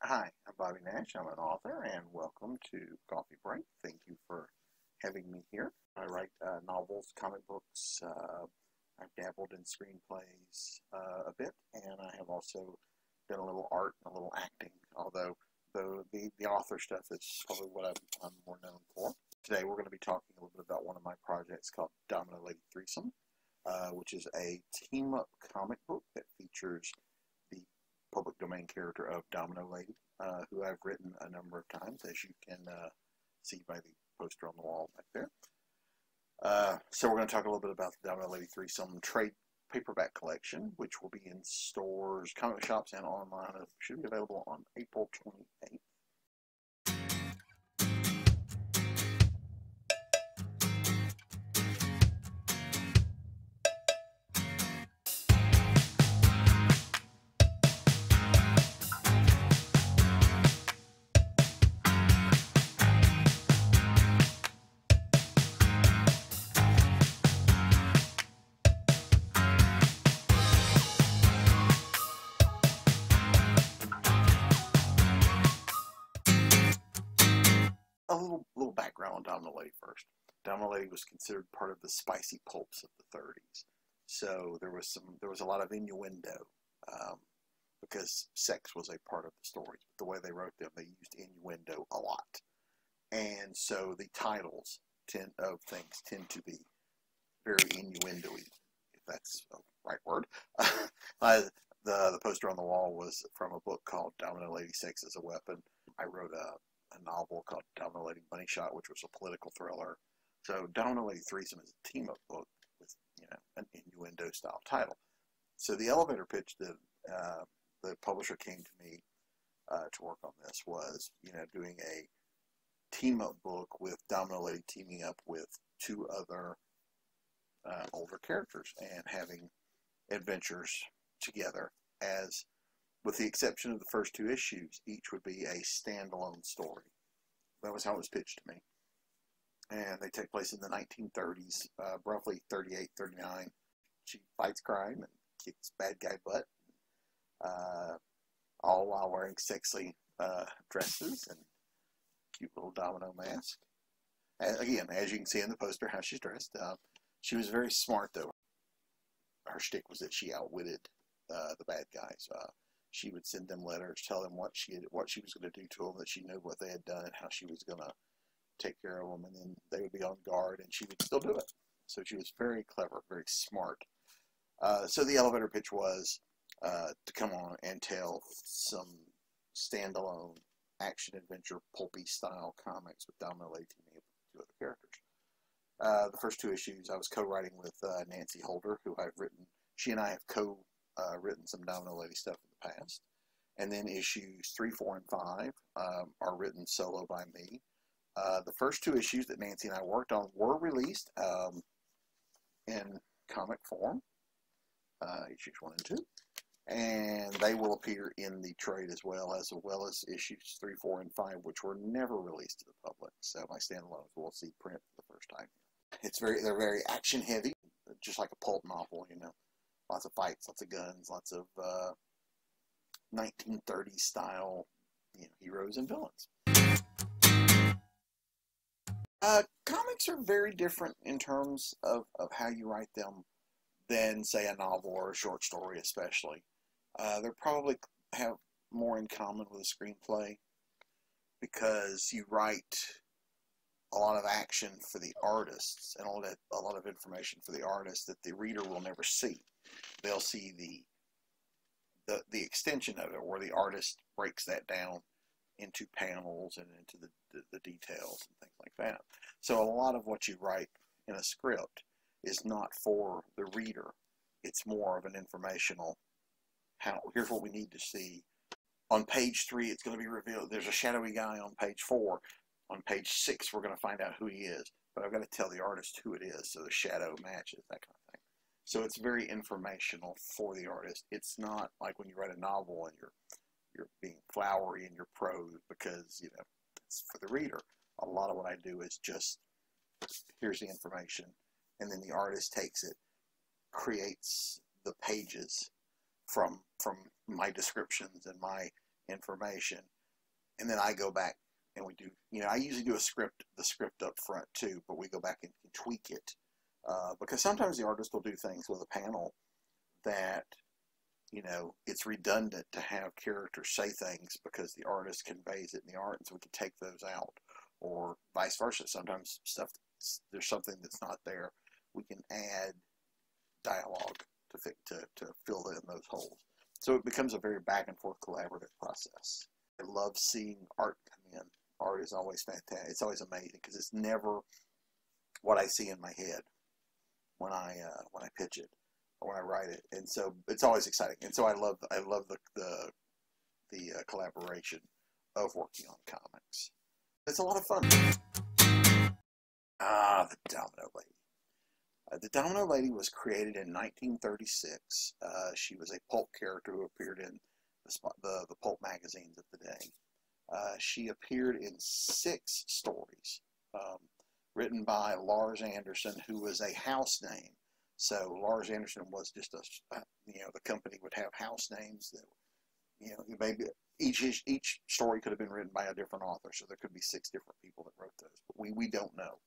Hi, I'm Bobby Nash. I'm an author, and welcome to Coffee Break. Thank you for having me here. I write novels, comic books. I've dabbled in screenplays a bit, and I have also done a little art and a little acting, although the author stuff is probably what I'm more known for. Today we're going to be talking a little bit about one of my projects called Domino Lady Threesome, which is a team-up comic book that features the public domain character of Domino Lady, who I've written a number of times, as you can see by the poster on the wall back there. So we're going to talk a little bit about the Domino Lady Threesome trade paperback collection, which will be in stores, comic shops, and online. It should be available on April 28th. A little background on Domino Lady first. Domino Lady was considered part of the spicy pulps of the 30s, so there was a lot of innuendo because sex was a part of the stories. But the way they wrote them, they used innuendo a lot, and so the titles of things tend to be very innuendo-y, if that's a right word. The poster on the wall was from a book called Domino Lady Sex as a Weapon. I wrote a novel called Domino Lady Money Shot, which was a political thriller. So Domino Lady Threesome is a team-up book with, an innuendo-style title. So the elevator pitch that the publisher came to me to work on this was, doing a team-up book with Domino Lady teaming up with two other older characters and having adventures together, as with the exception of the first two issues, each would be a standalone story. That was how it was pitched to me. And they take place in the 1930s, roughly 38, 39. She fights crime and kicks bad guy butt, all while wearing sexy dresses and cute little domino mask. And again, as you can see in the poster, how she's dressed. She was very smart, though. Her shtick was that she outwitted the bad guys. She would send them letters, tell them what she was going to do to them, that she knew what they had done and how she was going to take care of them, and then they would be on guard, and she would still do it. So she was very clever, very smart. So the elevator pitch was to come on and tell some standalone action-adventure, pulpy style comics with Domino Lady teaming up with two other characters. The first two issues I was co-writing with Nancy Holder, who I've written. She and I have written some Domino Lady stuff in the past. And then issues 3, 4, and 5 are written solo by me. The first two issues that Nancy and I worked on were released in comic form, issues 1 and 2. And they will appear in the trade as well as issues 3, 4, and 5, which were never released to the public. So my standalones will see print for the first time. They're very action heavy, just like a pulp novel, Lots of fights, lots of guns, lots of 1930s style, heroes and villains. Comics are very different in terms of how you write them than, say, a novel or a short story, especially. They probably have more in common with a screenplay because you write a lot of action for the artists and a lot of information for the artists that the reader will never see. They'll see the extension of it, where the artist breaks that down into panels and into the details and things like that. So a lot of what you write in a script is not for the reader. It's more of an informational, here's what we need to see. On page 3, it's going to be revealed. There's a shadowy guy on page 4. On page 6, we're going to find out who he is. But I've got to tell the artist who it is so the shadow matches, that kind of thing. So it's very informational for the artist. It's not like when you write a novel and you're being flowery in your prose because, it's for the reader. A lot of what I do is just, here's the information, and then the artist takes it, creates the pages from my descriptions and my information, and then I go back and we do, I usually do the script up front too, but we go back and tweak it, because sometimes the artist will do things with a panel that, it's redundant to have characters say things because the artist conveys it in the art, and so we can take those out, or vice versa. Sometimes there's something that's not there. We can add dialogue to fill in those holes. So it becomes a very back and forth collaborative process. I love seeing art come in. Art is always fantastic. It's always amazing because it's never what I see in my head when I pitch it or when I write it, and so it's always exciting. And so I love the collaboration of working on comics. It's a lot of fun. The Domino Lady. The Domino Lady was created in 1936. She was a pulp character who appeared in the pulp magazines of the day. She appeared in 6 stories, written by Lars Anderson, who was a house name. So Lars Anderson was just the company would have house names that, maybe each story could have been written by a different author. So there could be 6 different people that wrote those, but we don't know.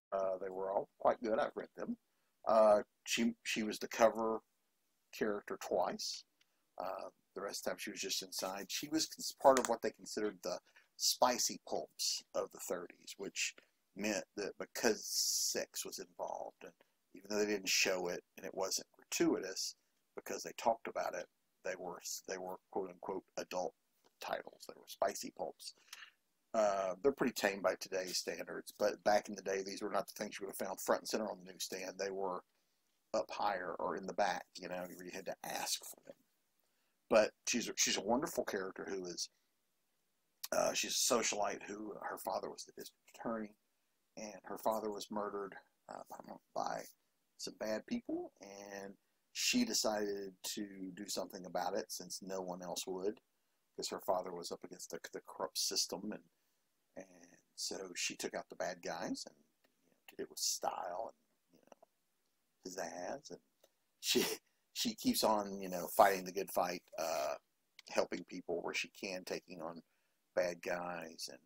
They were all quite good. I've read them. She was the cover character twice. The rest of the time she was just inside. She was part of what they considered the spicy pulps of the 30s, which meant that because sex was involved, and even though they didn't show it and it wasn't gratuitous, because they talked about it, they were quote unquote adult titles. They were spicy pulps. They're pretty tame by today's standards, but back in the day, these were not the things you would have found front and center on the newsstand. They were up higher or in the back, where you had to ask for them. But she's a wonderful character who is, she's a socialite who, her father was the district attorney, and her father was murdered by some bad people, and she decided to do something about it since no one else would, because her father was up against the corrupt system, and so she took out the bad guys and did it with style and pizzazz, and she keeps on fighting the good fight, helping people where she can, taking on bad guys, and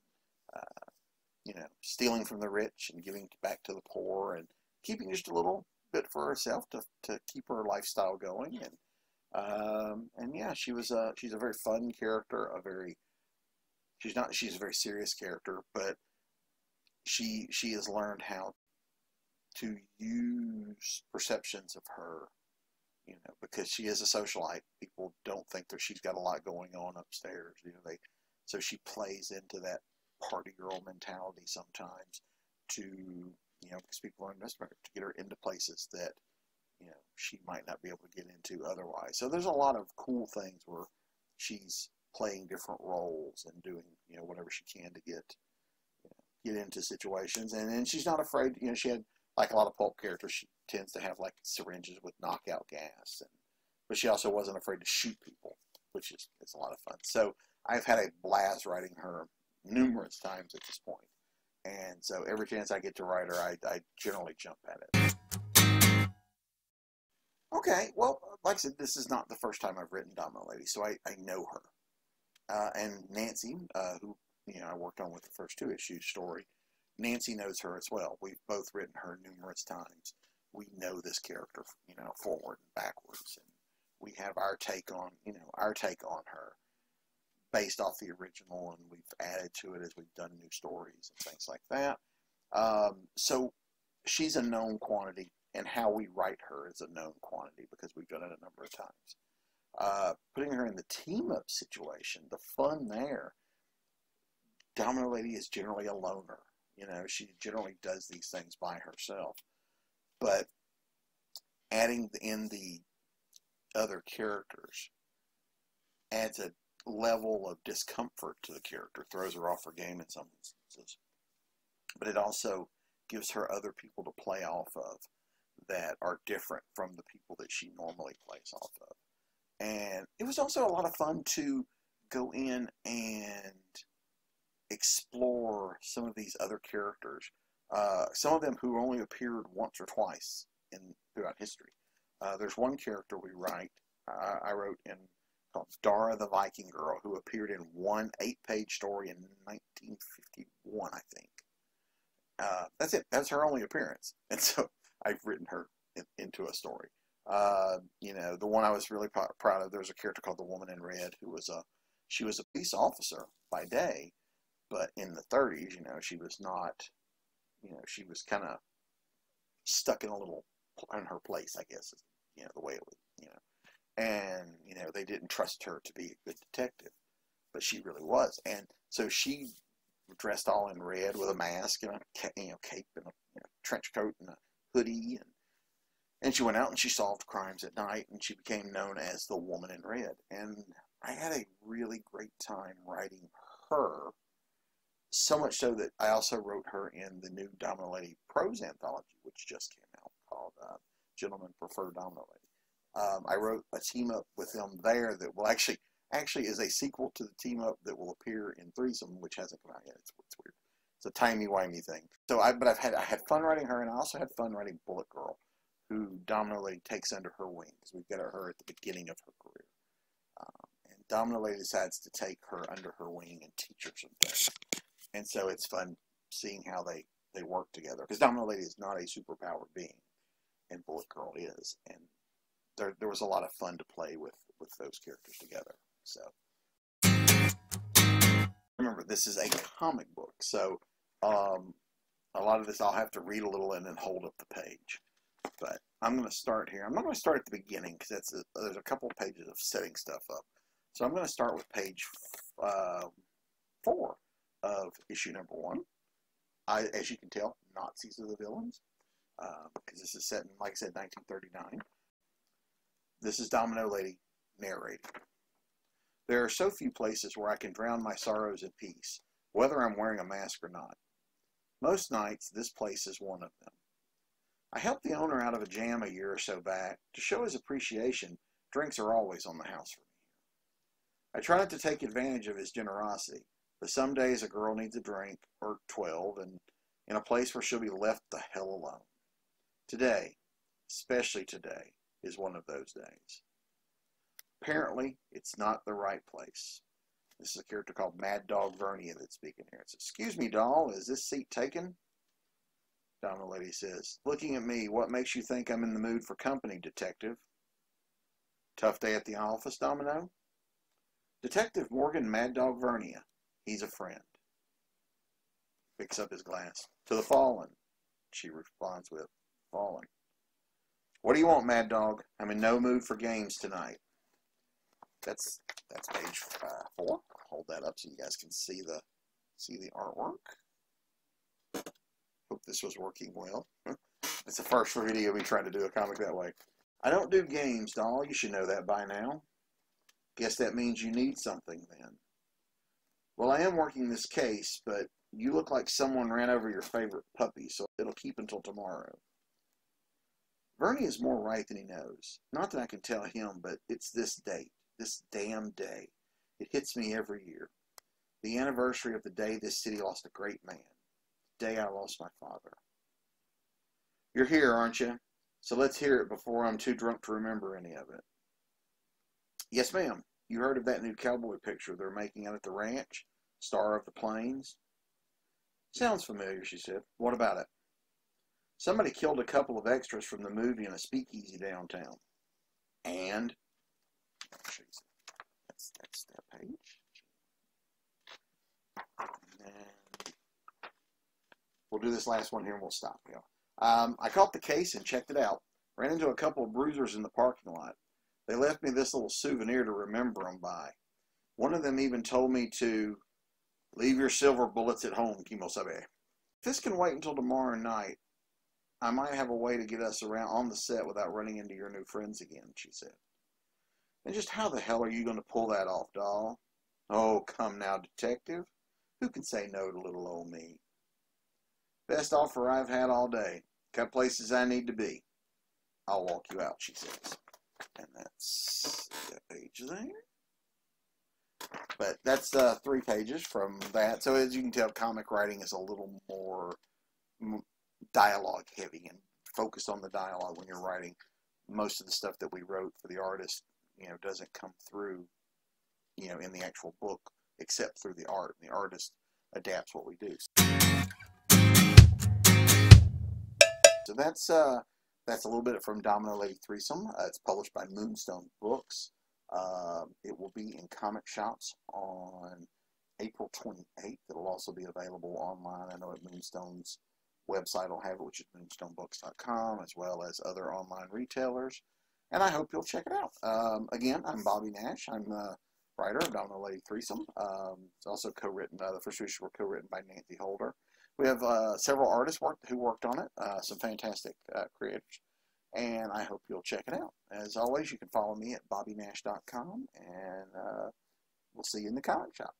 stealing from the rich and giving back to the poor, and keeping just a little bit for herself to keep her lifestyle going. And yeah, she's a very fun character. She's a very serious character, but she has learned how to use perceptions of her, because she is a socialite. People don't think that she's got a lot going on upstairs. So she plays into that party girl mentality sometimes because people underestimate her, to get her into places that she might not be able to get into otherwise. So there's a lot of cool things where she's playing different roles and doing whatever she can to get into situations, and then she's not afraid. She had, like a lot of pulp characters, she tends to have like syringes with knockout gas, but she also wasn't afraid to shoot people, which is a lot of fun. So I've had a blast writing her numerous times at this point. And so every chance I get to write her, I generally jump at it. Okay, well, like I said, this is not the first time I've written Domino Lady, so I know her. And Nancy, who I worked on with the first 2 issues story, Nancy knows her as well. We've both written her numerous times. We know this character, forward and backwards, and we have our take on her, based off the original, and we've added to it as we've done new stories and things like that. So she's a known quantity, and how we write her is a known quantity because we've done it a number of times. Putting her in the team-up situation, the fun there, Domino Lady is generally a loner. She generally does these things by herself. But adding in the other characters adds a level of discomfort to the character, throws her off her game in some instances. But it also gives her other people to play off of that are different from the people that she normally plays off of. And it was also a lot of fun to go in and explore some of these other characters, some of them who only appeared once or twice throughout history. There's one character I wrote in called Dara the Viking Girl, who appeared in one 8-page story in 1951, I think. That's it. That's her only appearance. And so I've written her into a story. The one I was really proud of, there's a character called the Woman in Red, she was a police officer by day, but in the 30s, she was not, she was kind of stuck in her place, I guess, the way it was, and, they didn't trust her to be a good detective, but she really was. And so she dressed all in red with a mask and a cape and a trench coat and a hoodie, and she went out and she solved crimes at night, and she became known as the Woman in Red. And I had a really great time writing her, so much so that I also wrote her in the new Domino Lady prose anthology, which just came out, called Gentlemen Prefer Domino Lady. I wrote a team up with them there that will actually is a sequel to the team up that will appear in Threesome, which hasn't come out yet. It's weird. It's a timey-wimey thing. So I had fun writing her, and I also had fun writing Bullet Girl, who Domino Lady takes under her wing, because we've got her at the beginning of her career. And Domino Lady decides to take her under her wing and teach her some things. And so it's fun seeing how they work together, because Domino Lady is not a superpowered being, and Bullet Girl is. And there was a lot of fun to play with those characters together. So remember, this is a comic book, so a lot of this I'll have to read a little and then hold up the page. But I'm going to start here. I'm not going to start at the beginning, because there's a couple of pages of setting stuff up. So I'm going to start with page 4 of issue number 1. As you can tell, Nazis are the villains, because this is set in, like I said, 1939. This is Domino Lady narrating. There are so few places where I can drown my sorrows in peace, whether I'm wearing a mask or not. Most nights, this place is one of them. I helped the owner out of a jam a year or so back. To show his appreciation, drinks are always on the house for me. I try not to take advantage of his generosity, but some days a girl needs a drink, or 12, and in a place where she'll be left the hell alone. Today, especially today, is one of those days. Apparently, it's not the right place. This is a character called Mad Dog Vernia that's speaking here. It says, "Excuse me, doll, is this seat taken?" Domino Lady says, "Looking at me, what makes you think I'm in the mood for company, detective?" "Tough day at the office, Domino?" "Detective Morgan Mad Dog Vernia. He's a friend." Picks up his glass. "To the fallen," she responds with, "Fallen." "What do you want, Mad Dog? I'm in no mood for games tonight." That's page 4. Hold that up so you guys can see the artwork. Hope this was working well. It's the first video of me trying to do a comic that way. "I don't do games, doll. You should know that by now." "Guess that means you need something then." "Well, I am working this case, but you look like someone ran over your favorite puppy, so it'll keep until tomorrow." Vernie is more right than he knows. Not that I can tell him, but it's this date. This damn day. It hits me every year. The anniversary of the day this city lost a great man. The day I lost my father. "You're here, aren't you? So let's hear it before I'm too drunk to remember any of it." "Yes, ma'am. You heard of that new cowboy picture they're making out at the ranch? Star of the Plains?" "Sounds familiar," she said. "What about it?" "Somebody killed a couple of extras from the movie in a speakeasy downtown." "And?" That's that page. And we'll do this last one here and we'll stop. I caught the case and checked it out. Ran into a couple of bruisers in the parking lot. They left me this little souvenir to remember them by. One of them even told me to leave your silver bullets at home, Kimosabe. If this can wait until tomorrow night, I might have a way to get us around on the set without running into your new friends again, she said. "And just how the hell are you going to pull that off, doll?" "Oh, come now, detective. Who can say no to little old me?" "Best offer I've had all day. Got places I need to be. I'll walk you out," she says. And that's that page there. But that's 3 pages from that. So as you can tell, comic writing is a little more dialogue heavy and focused on the dialogue when you're writing. Most of the stuff that we wrote for the artist, doesn't come through in the actual book, except through the art. The artist adapts what we do. So that's a little bit from Domino Lady Threesome. It's published by Moonstone Books. It will be in comic shops on April 28th. It'll also be available online. I know at Moonstone's website will have it, which is moonstonebooks.com, as well as other online retailers. And I hope you'll check it out. Again, I'm Bobby Nash. I'm the writer of Domino Lady Threesome. It's also co-written, the first issues were co-written by Nancy Holder. We have several artists who worked on it, some fantastic creators, and I hope you'll check it out. As always, you can follow me at bobbynash.com, and we'll see you in the comic shop.